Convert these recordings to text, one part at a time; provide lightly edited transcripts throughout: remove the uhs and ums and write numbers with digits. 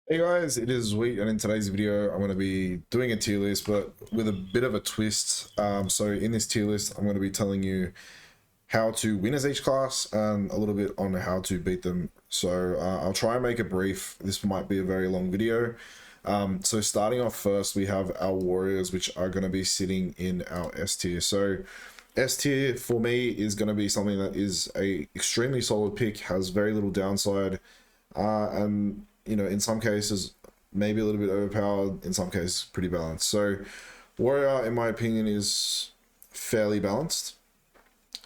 Hey guys, it is Wheat, and in today's video, I'm going to be doing a tier list, but with a bit of a twist. So in this tier list, I'm going to be telling you how to win as each class and a little bit on how to beat them. So I'll try and make it brief. This might be a very long video. So starting off first, we have our warriors, which are going to be sitting in our S tier. So S tier for me is going to be something that is a extremely solid pick, has very little downside, and in some cases maybe a little bit overpowered, in some cases pretty balanced. So warrior, in my opinion, is fairly balanced.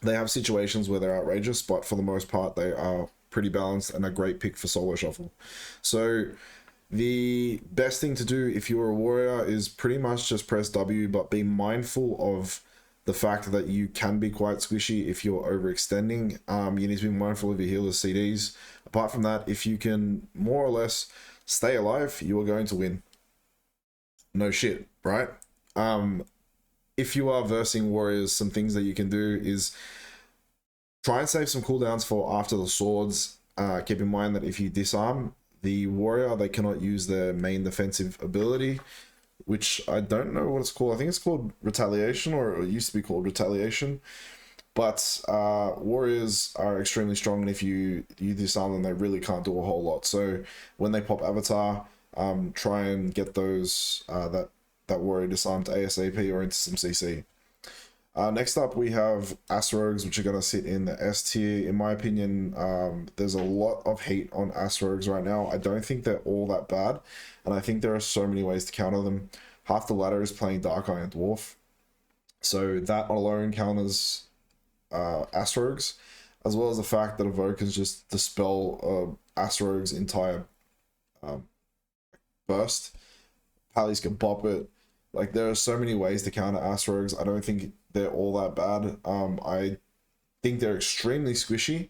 They have situations where they're outrageous, but for the most part they are pretty balanced and a great pick for solo shuffle. So the best thing to do if you're a warrior is pretty much just press W, but be mindful of the fact that you can be quite squishy if you're overextending. You need to be mindful of your healers CDs. Apart from that, if you can more or less stay alive, you are going to win. No shit, right? If you are versing warriors, some things that you can do is try and save some cooldowns for after the swords. Keep in mind that if you disarm the warrior, they cannot use their main defensive ability, which I don't know what it's called. I think it's called retaliation, or it used to be called retaliation. But warriors are extremely strong, and if you disarm them, they really can't do a whole lot. So when they pop avatar, try and get those that warrior disarmed ASAP or into some CC. Next up, we have Asteroids, which are going to sit in the S tier. In my opinion, there's a lot of hate on Asteroids right now. I don't think they're all that bad, and I think there are so many ways to counter them. Half the ladder is playing Dark Iron Dwarf, so that alone counters Asteroids, as well as the fact that Evoke can just dispel Asteroids' entire burst. Pallies can pop it. Like, there are so many ways to counter Asteroids. I don't think they're all that bad. I think they're extremely squishy.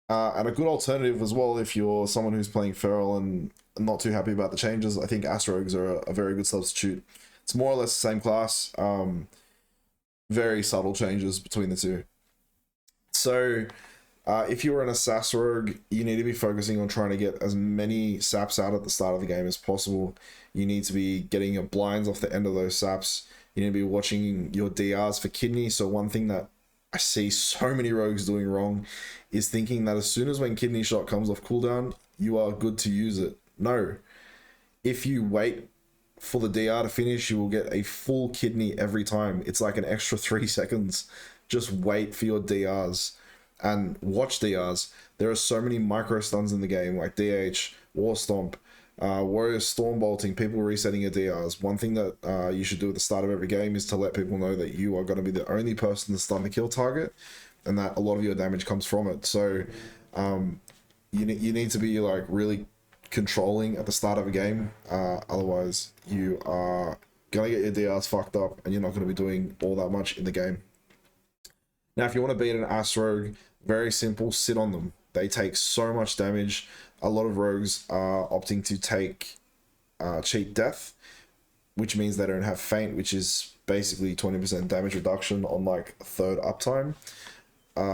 And a good alternative as well, if you're someone who's playing Feral and not too happy about the changes, I think Asteroids are a very good substitute. It's more or less the same class. Very subtle changes between the two. So if you're an Assas Rogue, you need to be focusing on trying to get as many saps out at the start of the game as possible. You need to be getting your blinds off the end of those saps. You need to be watching your DRs for kidney. So one thing that I see so many rogues doing wrong is thinking that as soon as when kidney shot comes off cooldown, you are good to use it. No. If you wait for the DR to finish, you will get a full kidney every time. It's like an extra 3 seconds. Just wait for your DRs and watch DRs. There are so many micro stuns in the game, like DH, War Stomp, Warrior Storm Bolting, people resetting your DRs. One thing that you should do at the start of every game is to let people know that you are going to be the only person to stun the kill target, and that a lot of your damage comes from it. So you need to be like really controlling at the start of a game. Otherwise, you are going to get your DRs fucked up, and you're not going to be doing all that much in the game. Now, if you want to beat an Ass Rogue, very simple, sit on them. They take so much damage. A lot of rogues are opting to take cheat death, which means they don't have faint, which is basically 20% damage reduction on like a third uptime.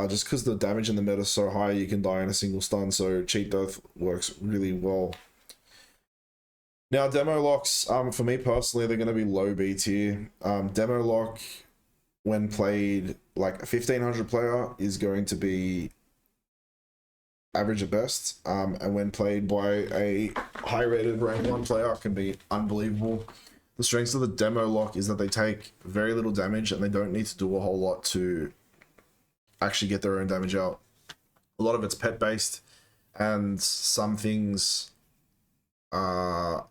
Just because the damage in the meta is so high, you can die in a single stun, so cheat death works really well. Now, Demolocks, for me personally, they're going to be low B tier. Demolock, when played like a 1500 player, is going to be average at best, and when played by a high rated rank 1 player, can be unbelievable. The strengths of the Demolock is that they take very little damage and they don't need to do a whole lot to actually get their own damage out. A lot of it's pet based, and some things so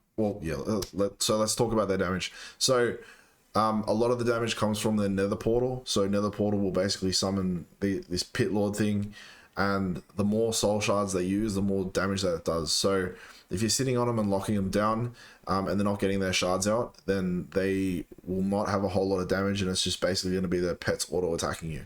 let's talk about their damage. So a lot of the damage comes from the Nether Portal. So Nether Portal will basically summon this Pit Lord thing, and the more soul shards they use, the more damage that it does. So if you're sitting on them and locking them down, and they're not getting their shards out, then they will not have a whole lot of damage, and it's just basically going to be their pets auto attacking you.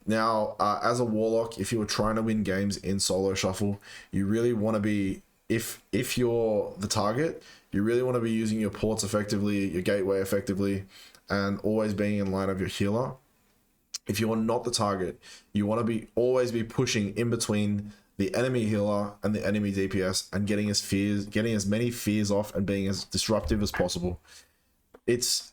Now, as a warlock, if you were trying to win games in solo shuffle, you really want to be, if you're the target, you really want to be using your ports effectively, your gateway effectively, and always being in line of your healer. If you're not the target, you want to be always be pushing in between the enemy healer and the enemy DPS, and getting as many fears off and being as disruptive as possible. It's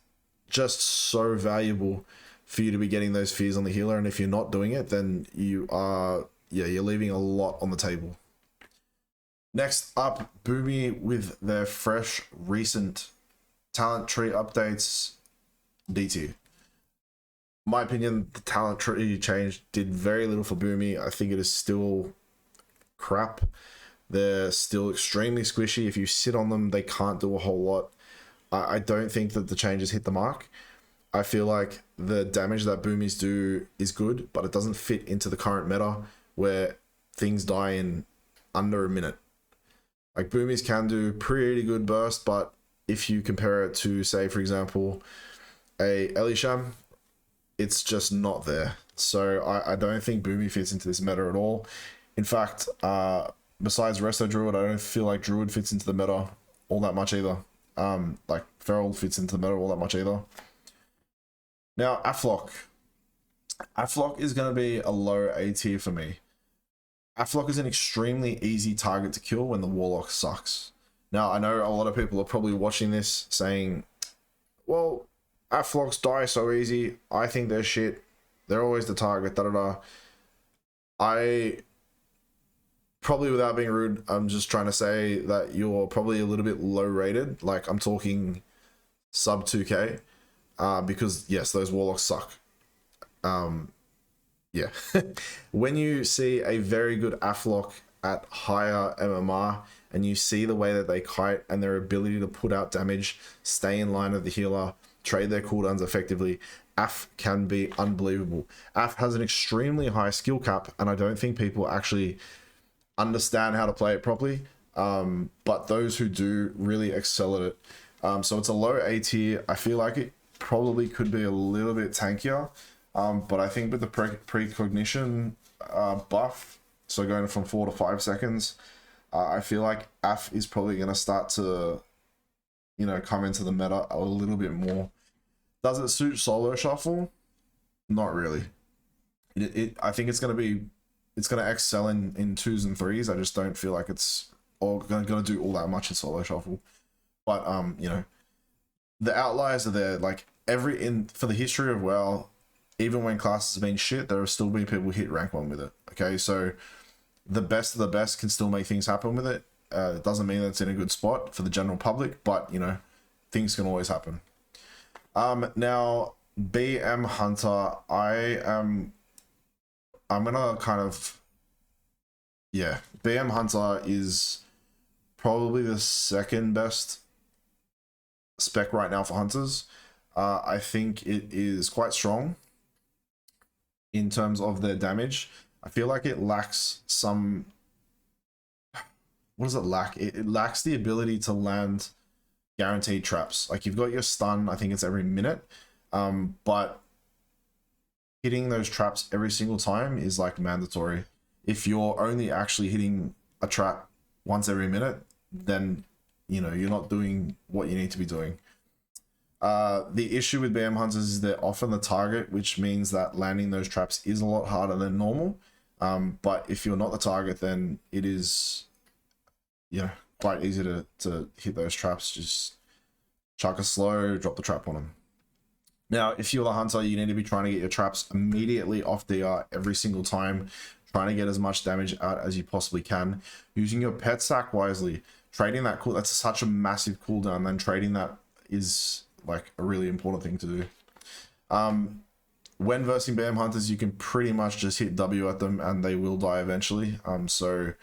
just so valuable for you to be getting those fears on the healer, and if you're not doing it, then you're leaving a lot on the table. Next up, Boomi with their fresh recent talent tree updates, D tier. My opinion, the talent tree change did very little for Boomi. I think it is still crap. They're still extremely squishy. If you sit on them, they can't do a whole lot. I don't think that the changes hit the mark. I feel like the damage that Boomies do is good, but it doesn't fit into the current meta where things die in under a minute. Like, Boomies can do pretty good burst, but if you compare it to, say, for example, a Ellie, it's just not there. So I don't think Boomy fits into this meta at all. In fact, besides Resto Druid, I don't feel like Druid fits into the meta all that much either. Like, Feral fits into the meta all that much either. Now, Aflac. Aflac is going to be a low A tier for me. Aflac is an extremely easy target to kill when the Warlock sucks. Now, I know a lot of people are probably watching this saying, well, Aflacs die so easy. I think they're shit. They're always the target, da-da-da. I, probably without being rude, I'm just trying to say that you're probably a little bit low rated. Like, I'm talking sub 2k. Because, yes, those Warlocks suck. Yeah. When you see a very good Aflac at higher MMR, and you see the way that they kite and their ability to put out damage, stay in line of the healer, trade their cooldowns effectively, Af can be unbelievable. Af has an extremely high skill cap, and I don't think people actually understand how to play it properly. But those who do really excel at it. So it's a low A tier. I feel like it probably could be a little bit tankier. But I think with the precognition buff, so going from 4 to 5 seconds, I feel like Af is probably going to start to, you know, come into the meta a little bit more. Does it suit solo shuffle? Not really. I think it's going to excel in 2s and 3s. I just don't feel like it's all going to do all that much in solo shuffle. But you know, the outliers are there. Like, for the history of WoW, even when classes have been shit, there have still been people who hit rank 1 with it. Okay, so the best of the best can still make things happen with it. It doesn't mean that it's in a good spot for the general public, but, you know, things can always happen. Now, BM Hunter, I'm gonna kind of, yeah, BM Hunter is probably the second best spec right now for hunters. I think it is quite strong in terms of their damage. I feel like it lacks some... What does it lack? It lacks the ability to land guaranteed traps. Like, you've got your stun, I think it's every minute, but hitting those traps every single time is like mandatory. If you're only actually hitting a trap once every minute, then, you know, you're not doing what you need to be doing. The issue with BM Hunters is they're often the target, which means that landing those traps is a lot harder than normal. But if you're not the target, then it is, you know, quite easy to hit those traps. Just chuck a slow, drop the trap on them. Now, if you're the hunter, you need to be trying to get your traps immediately off DR every single time, trying to get as much damage out as you possibly can, using your pet sack wisely, trading that that's such a massive cooldown, then trading that is like a really important thing to do. When versing BM Hunters, you can pretty much just hit W at them and they will die eventually. So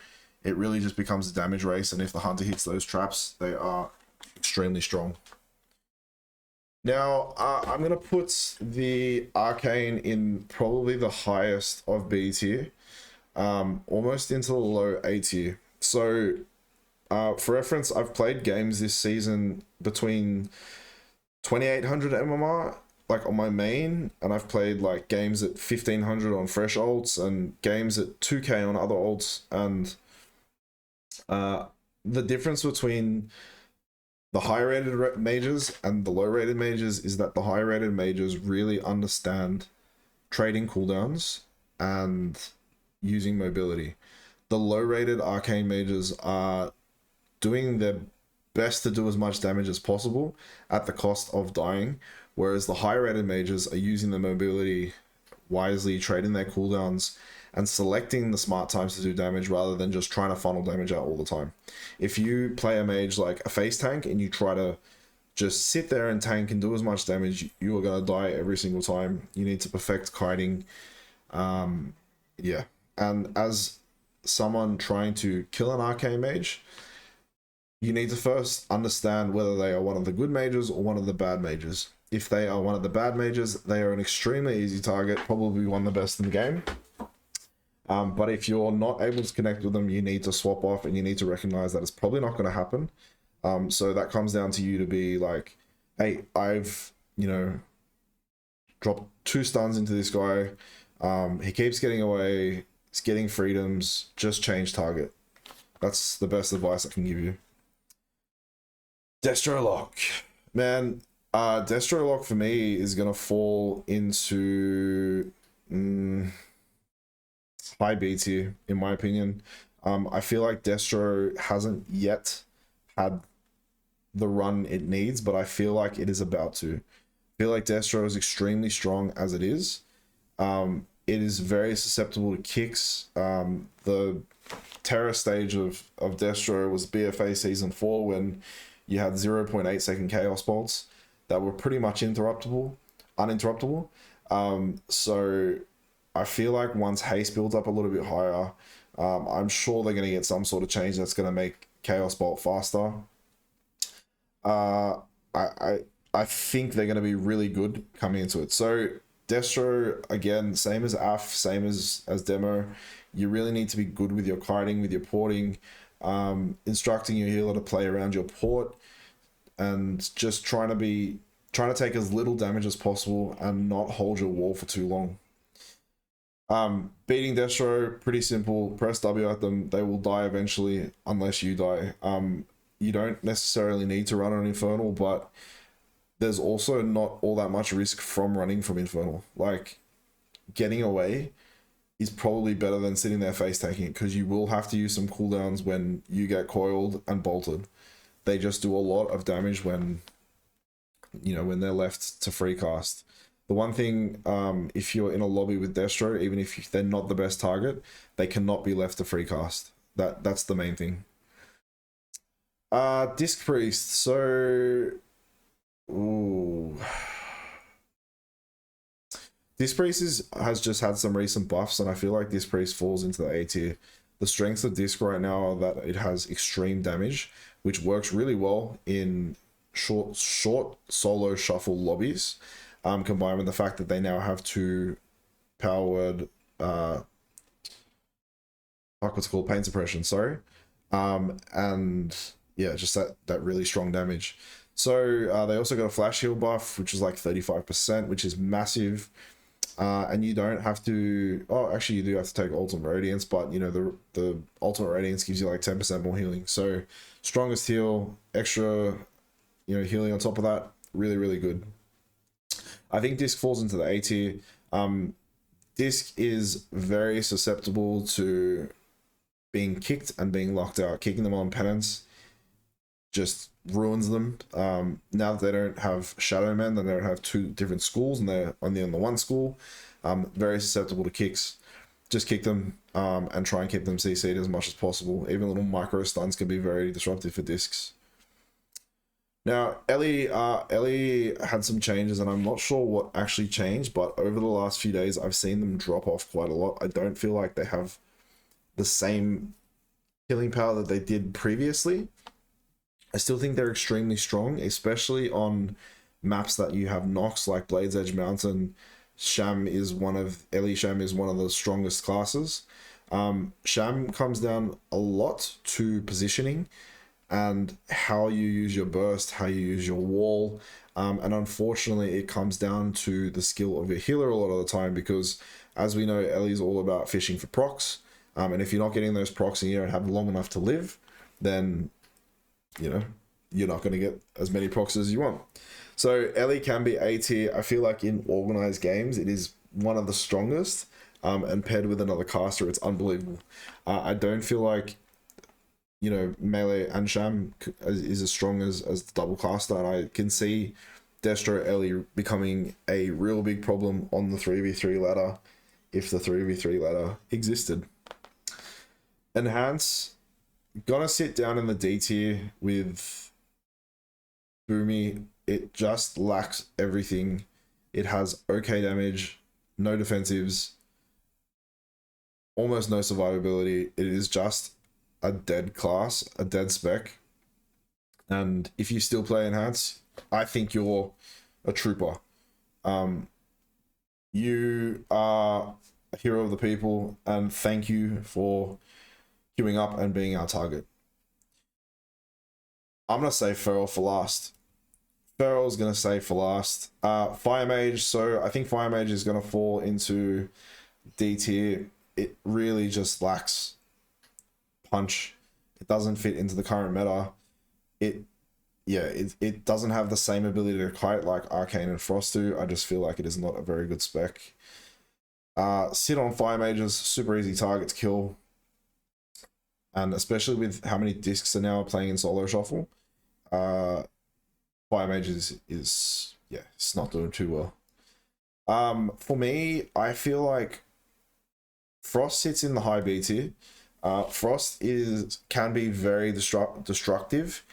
it really just becomes a damage race, and if the hunter hits those traps, they are extremely strong. Now, I'm going to put the Arcane in probably the highest of B tier, almost into the low A tier. So, for reference, I've played games this season between 2800 MMR, like on my main, and I've played like games at 1500 on fresh ults and games at 2k on other ults, and the difference between the high rated mages and the low rated mages is that the high rated mages really understand trading cooldowns and using mobility. the low rated arcane mages are doing their best to do as much damage as possible at the cost of dying, whereas the high rated mages are using the mobility wisely, trading their cooldowns and selecting the smart times to do damage rather than just trying to funnel damage out all the time. If you play a mage like a face tank and you try to just sit there and tank and do as much damage, you are going to die every single time. You need to perfect kiting. Yeah. And as someone trying to kill an arcane mage, you need to first understand whether they are one of the good mages or one of the bad mages. If they are one of the bad mages, they are an extremely easy target, probably one of the best in the game. But if you're not able to connect with them, you need to swap off and you need to recognize that it's probably not going to happen. So that comes down to you to be like, hey, I've, dropped 2 stuns into this guy. He keeps getting away. He's getting freedoms. Just change target. That's the best advice I can give you. Destro lock. Man, Destro lock for me is going to fall into high B tier, in my opinion. I feel like Destro hasn't yet had the run it needs, but I feel like it is about to. I feel like Destro is extremely strong as it is. It is very susceptible to kicks. The terror stage of Destro was BFA Season 4 when you had 0.8 second Chaos Bolts that were pretty much uninterruptible. So I feel like once haste builds up a little bit higher, I'm sure they're going to get some sort of change that's going to make Chaos Bolt faster. I think they're going to be really good coming into it. So Destro, again, same as Af, same as Demo. You really need to be good with your kiting, with your porting, instructing your healer to play around your port, and just trying to take as little damage as possible and not hold your wall for too long. Beating Destro, pretty simple. Press W at them. They will die eventually unless you die. You don't necessarily need to run on Infernal, but there's also not all that much risk from running from Infernal. Like, getting away is probably better than sitting there face tanking it, because you will have to use some cooldowns when you get coiled and bolted. They just do a lot of damage when they're left to free cast. The one thing, if you're in a lobby with Destro, even if they're not the best target, they cannot be left to free cast. That's the main thing. Disc Priest. So, Disc Priest has just had some recent buffs, and I feel like Disc Priest falls into the A tier. The strengths of Disc right now are that it has extreme damage, which works really well in short solo shuffle lobbies. Combined with the fact that they now have 2 powered pain suppression, sorry. And yeah, just that really strong damage. So they also got a flash heal buff, which is like 35%, which is massive. And you don't have to, actually you do have to take ultimate radiance, but the ultimate radiance gives you like 10% more healing. So strongest heal, extra healing on top of that, really, really good. I think Disc falls into the A tier. Disc is very susceptible to being kicked and being locked out. Kicking them on penance just ruins them. Now that they don't have Shadow Men, then they don't have 2 different schools and they're only on the one school. Very susceptible to kicks. Just kick them and try and keep them CC'd as much as possible. Even little micro stuns can be very disruptive for Discs. Now, Ellie had some changes, and I'm not sure what actually changed, but over the last few days, I've seen them drop off quite a lot. I don't feel like they have the same killing power that they did previously. I still think they're extremely strong, especially on maps that you have knocks like Blade's Edge Mountain. Ellie Sham is one of the strongest classes. Sham comes down a lot to positioning and how you use your burst, how you use your wall. And unfortunately, it comes down to the skill of your healer a lot of the time, because as we know, Ellie's all about fishing for procs. And if you're not getting those procs and you don't have long enough to live, then, you're not going to get as many procs as you want. So Ellie can be A tier. I feel like in organized games, it is one of the strongest. and paired with another caster, it's unbelievable. I don't feel like, you know, melee and sham is as strong as the double caster, and I can see Destro Ellie becoming a real big problem on the 3v3 ladder if the 3v3 ladder existed. Enhance, gonna sit down in the D tier with Boomi. It just lacks everything. It has okay damage, no defensives, almost no survivability. It is just a dead class, a dead spec. And if you still play Enhance, I think you're a trooper. You are a hero of the people, and thank you for queuing up and being our target. I'm gonna say Feral for last. Feral's gonna say for last. Fire Mage, so I think Fire Mage is gonna fall into D tier. It really just lacks punch. It doesn't fit into the current meta. It doesn't have the same ability to kite like Arcane and Frost do. I just feel like it is not a very good spec. Sit on Fire Mages, super easy target to kill. And especially with how many discs are now playing in solo shuffle, Fire Mage is it's not doing too well. For me, I feel like Frost sits in the high B tier. Frost can be very destructive.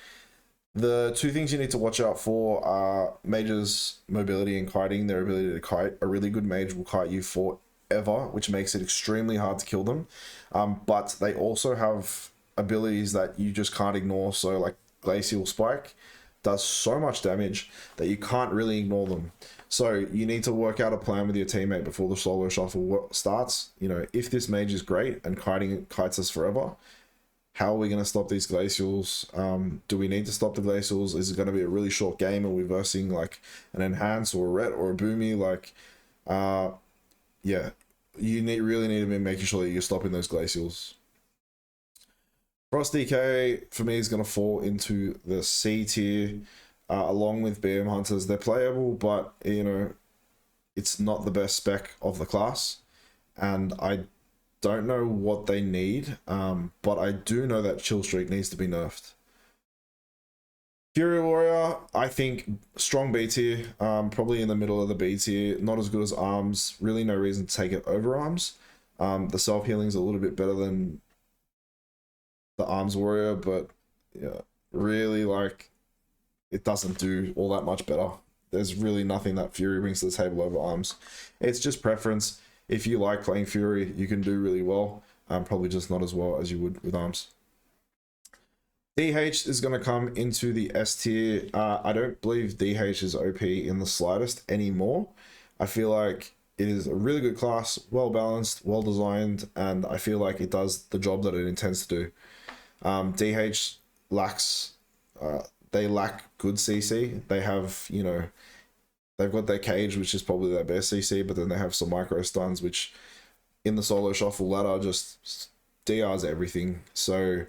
The two things you need to watch out for are Mage's mobility and kiting, their ability to kite. A really good mage will kite you forever, which makes it extremely hard to kill them. But they also have abilities that you just can't ignore. So like Glacial Spike does so much damage that you can't really ignore them. So you need to work out a plan with your teammate before the solo shuffle starts. You know, if this mage is great and kites us forever, how are we going to stop these glacials? Do we need to stop the glacials? Is it going to be a really short game? Are we versing like an enhance or a ret or a boomy? Like, yeah, you really need to be making sure that you're stopping those glacials. Frost DK for me is going to fall into the C tier, along with BM Hunters. They're playable, but you know, it's not the best spec of the class, and I don't know what they need, but I do know that Chill Streak needs to be nerfed. Fury Warrior, I think strong B tier, probably in the middle of the B tier. Not as good as Arms. Really no reason to take it over Arms. The self-healing is a little bit better than the Arms Warrior, but yeah, really like it doesn't do all that much better. There's really nothing that Fury brings to the table over Arms. It's just preference. If you like playing Fury, you can do really well. Probably just not as well as you would with Arms. DH is going to come into the S tier. I don't believe DH is OP in the slightest anymore. I feel like it is a really good class, well balanced, well designed, and I feel like it does the job that it intends to do. DH lacks, they lack good CC. They have, you know, they've got their cage, which is probably their best CC, but then they have some micro stuns, which in the solo shuffle ladder just DRs everything. So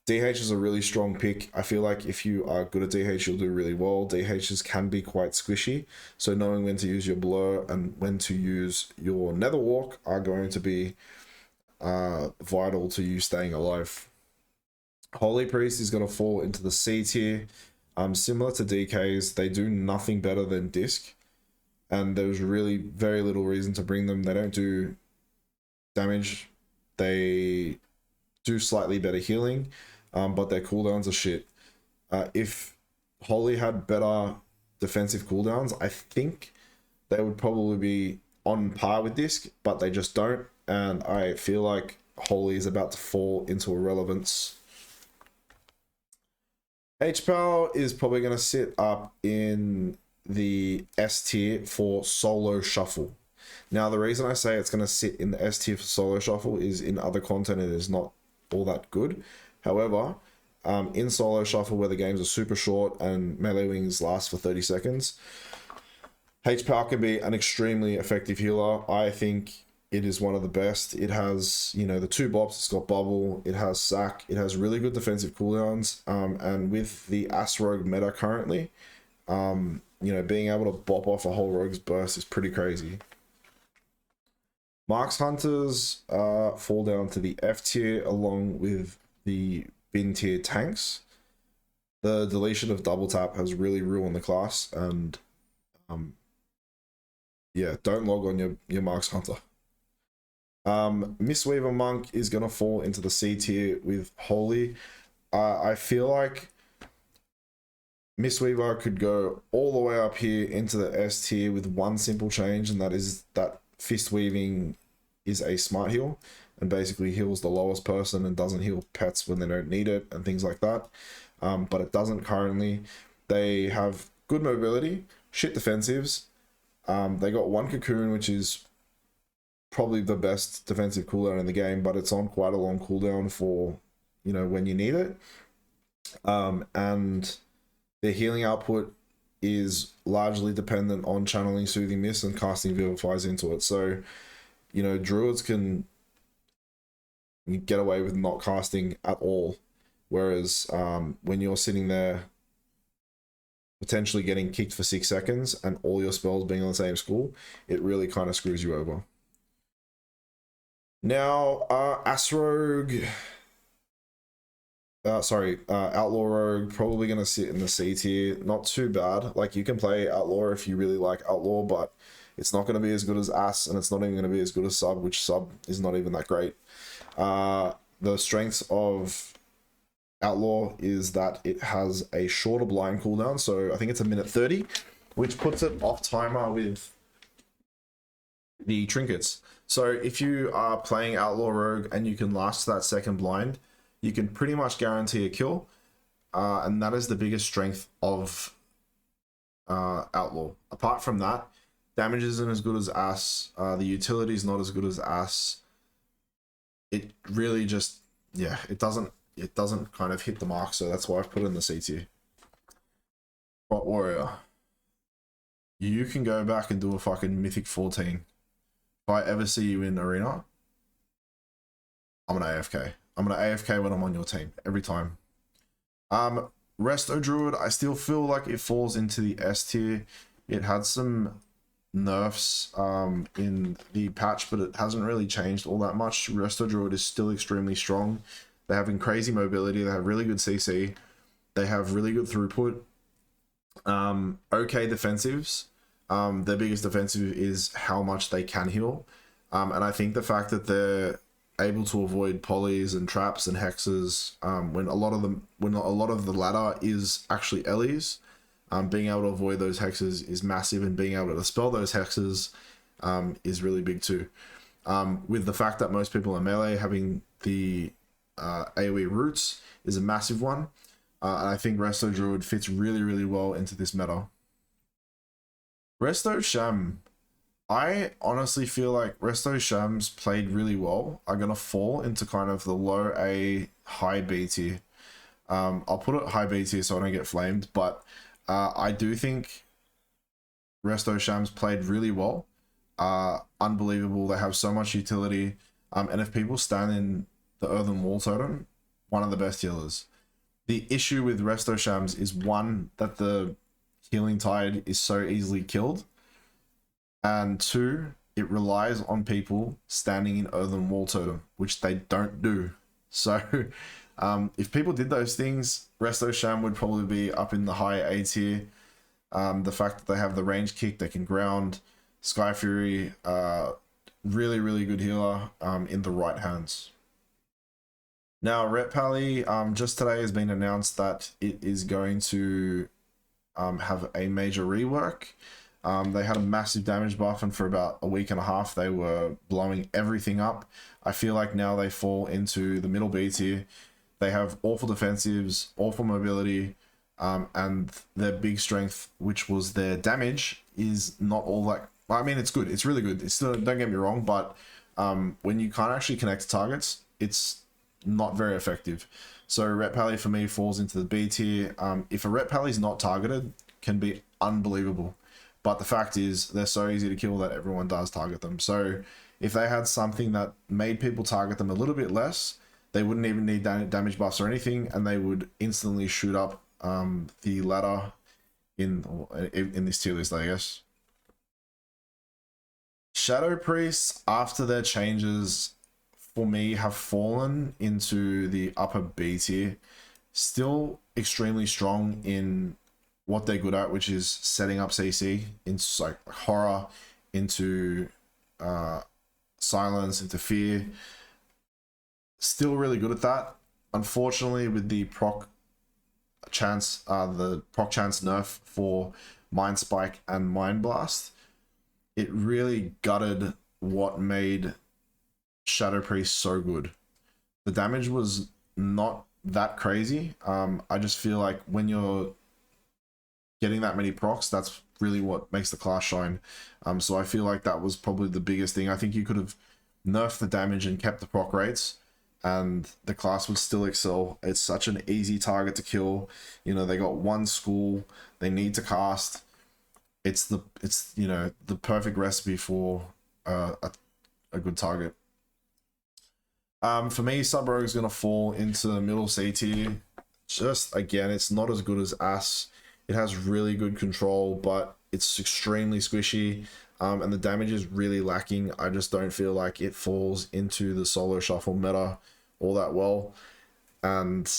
DH is a really strong pick. I feel like if you are good at DH, you'll do really well. DHs can be quite squishy, so knowing when to use your blur and when to use your nether walk are going to be vital to you staying alive. Holy Priest is going to fall into the C tier. Similar to DKs, they do nothing better than disc, and there's really very little reason to bring them. They don't do damage. They do slightly better healing, but their cooldowns are shit. If Holy had better defensive cooldowns, I think they would probably be on par with disc, but they just don't, and I feel like Holy is about to fall into irrelevance. H-Power is probably going to sit up in the S tier for solo shuffle. Now, the reason I say it's going to sit in the S tier for solo shuffle is in other content it is not all that good. However, in solo shuffle where the games are super short and melee wings last for 30 seconds, H-Power can be an extremely effective healer. I think it is one of the best. It has, you know, the 2 bops, it's got bubble, it has sack, it has really good defensive cooldowns, and with the Asteroid meta currently, you know, being able to bop off a whole rogue's burst is pretty crazy. Marks Hunters fall down to the F tier along with the bin tier tanks. The deletion of double tap has really ruined the class, and yeah, don't log on your Marks Hunter. Mistweaver Monk is gonna fall into the C tier with Holy. I feel like Mistweaver could go all the way up here into the S tier with one simple change, and that is that Fist Weaving is a smart heal and basically heals the lowest person and doesn't heal pets when they don't need it and things like that. But it doesn't currently. They have good mobility, shit defensives. They got one Cocoon, which is probably the best defensive cooldown in the game, but it's on quite a long cooldown for, you know, when you need it. And their healing output is largely dependent on channeling Soothing Mist and casting Vivifies into it. So, you know, druids can get away with not casting at all. Whereas when you're sitting there potentially getting kicked for 6 seconds and all your spells being on the same school, it really kind of screws you over. Now, Outlaw Rogue, probably going to sit in the C tier. Not too bad. Like, you can play Outlaw if you really like Outlaw, but it's not going to be as good as Ass, and it's not even going to be as good as Sub, which Sub is not even that great. The strengths of Outlaw is that it has a shorter blind cooldown, so I think it's 1:30, which puts it off timer with the trinkets. So if you are playing Outlaw Rogue and you can last that second blind, you can pretty much guarantee a kill, and that is the biggest strength of Outlaw. Apart from that, damage isn't as good as Ass, the utility is not as good as Ass. It really just, yeah, it doesn't kind of hit the mark, so that's why I've put it in the C tier. Bot Warrior, you can go back and do a fucking Mythic 14. If I ever see you in Arena, I'm gonna AFK. I'm gonna AFK when I'm on your team, every time. Resto Druid, I still feel like it falls into the S tier. It had some nerfs in the patch, but it hasn't really changed all that much. Resto Druid is still extremely strong. They're having crazy mobility. They have really good CC. They have really good throughput. Okay defensives. Their biggest defensive is how much they can heal. And I think the fact that they're able to avoid polys and traps and hexes, when a lot of the ladder is actually Ellie's, being able to avoid those hexes is massive, and being able to dispel those hexes is really big too. With the fact that most people are melee, having the AoE roots is a massive one, and I think Resto Druid fits really, really well into this meta. Resto Sham, I honestly feel like Resto Shams played really well. I'm gonna fall into kind of the low A, high B tier. I'll put it high B tier so I don't get flamed, but I do think Resto Shams played really well. Unbelievable. They have so much utility, and if people stand in the Earthen Wall Totem, one of the best healers. The issue with Resto Shams is, one, that the Healing Tide is so easily killed, and two, it relies on people standing in Earthen Wall Totem, which they don't do. So if people did those things, Resto Sham would probably be up in the high A tier. The fact that they have the range kick, they can ground, Sky Fury, really, really good healer in the right hands. Now, Ret Pally, just today has been announced that it is going to have a major rework. They had a massive damage buff, and for about a week and a half, they were blowing everything up. I feel like now they fall into the middle B tier. They have awful defensives, awful mobility, and their big strength, which was their damage, is not all that. I mean, it's good. It's really good. It's still, don't get me wrong, but when you can't actually connect to targets, it's not very effective. So Ret Pally for me falls into the B tier. If a Ret Pally is not targeted, can be unbelievable. But the fact is, they're so easy to kill that everyone does target them. So if they had something that made people target them a little bit less, they wouldn't even need damage buffs or anything, and they would instantly shoot up the ladder in this tier list, I guess. Shadow Priests, after their changes, for me, have fallen into the upper B tier. Still extremely strong in what they're good at, which is setting up CC into like horror, into silence, into fear. Still really good at that. Unfortunately, with the proc chance nerf for Mind Spike and Mind Blast, it really gutted what made Shadow Priest so good. The damage was not that crazy. I just feel like when you're getting that many procs, that's really what makes the class shine. So I feel like that was probably the biggest thing. I think you could have nerfed the damage and kept the proc rates, and the class would still excel. It's such an easy target to kill. You know, they got one school, they need to cast. It's the perfect recipe for a good target. For me, Sub Rogue is gonna fall into the middle C tier. Just again, it's not as good as As. It has really good control, but it's extremely squishy, and the damage is really lacking. I just don't feel like it falls into the solo shuffle meta all that well, and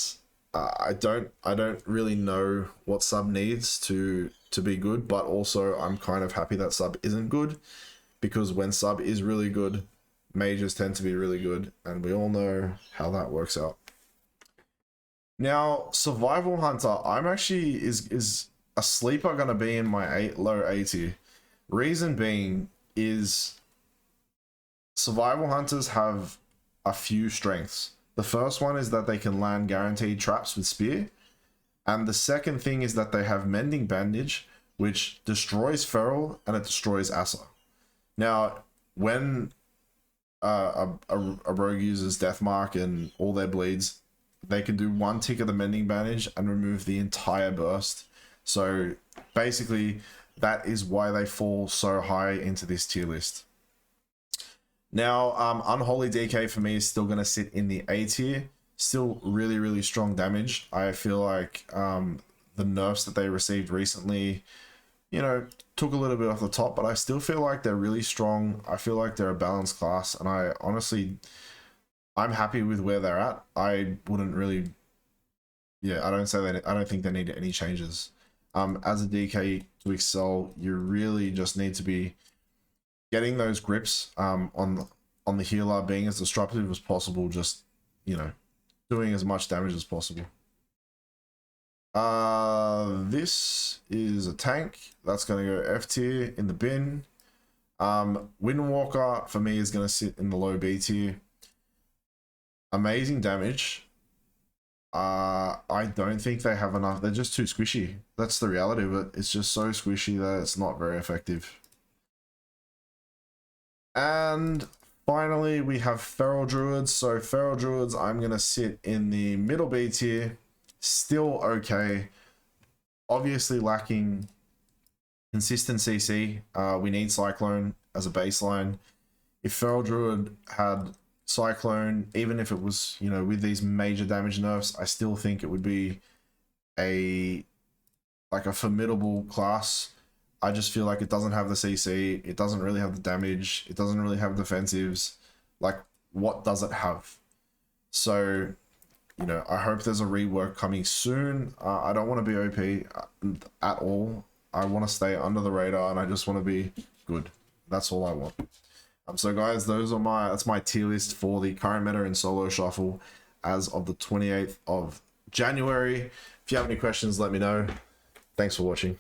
I don't really know what Sub needs to be good. But also, I'm kind of happy that Sub isn't good, because when Sub is really good, mages tend to be really good, and we all know how that works out. Now, Survival Hunter, I'm actually is a sleeper gonna be in my low A tier. Reason being is Survival Hunters have a few strengths. The first one is that they can land guaranteed traps with Spear, and the second thing is that they have Mending Bandage, which destroys Feral and it destroys Asa. Now, when a rogue uses Deathmark and all their bleeds, they can do one tick of the Mending Bandage and remove the entire burst. So basically, that is why they fall so high into this tier list. Now, Unholy DK for me is still going to sit in the A tier. Still really, really strong damage. I feel like the nerfs that they received recently, you know, took a little bit off the top, but I still feel like they're really strong. I feel like they're a balanced class, and I honestly, I'm happy with where they're at. I wouldn't really, I don't think they need any changes. As a DK to excel, you really just need to be getting those grips on the healer, being as disruptive as possible, just, you know, doing as much damage as possible. This is a tank that's going to go F tier in the bin. Windwalker for me is going to sit in the low B tier. Amazing damage. I don't think they have enough. They're just too squishy. That's the reality of it. It's just so squishy that it's not very effective. And finally, we have Feral Druids. So Feral Druids, I'm going to sit in the middle B tier. Still okay. Obviously lacking consistent CC. We need Cyclone as a baseline. If Feral Druid had Cyclone, even if it was, you know, with these major damage nerfs, I still think it would be a formidable class. I just feel like it doesn't have the CC, it doesn't really have the damage, it doesn't really have defensives. Like, what does it have? So, you know, I hope there's a rework coming soon. I don't want to be OP at all. I want to stay under the radar, and I just want to be good. That's all I want. So guys, that's my tier list for the current meta in solo shuffle as of the 28th of January. If you have any questions, let me know. Thanks for watching.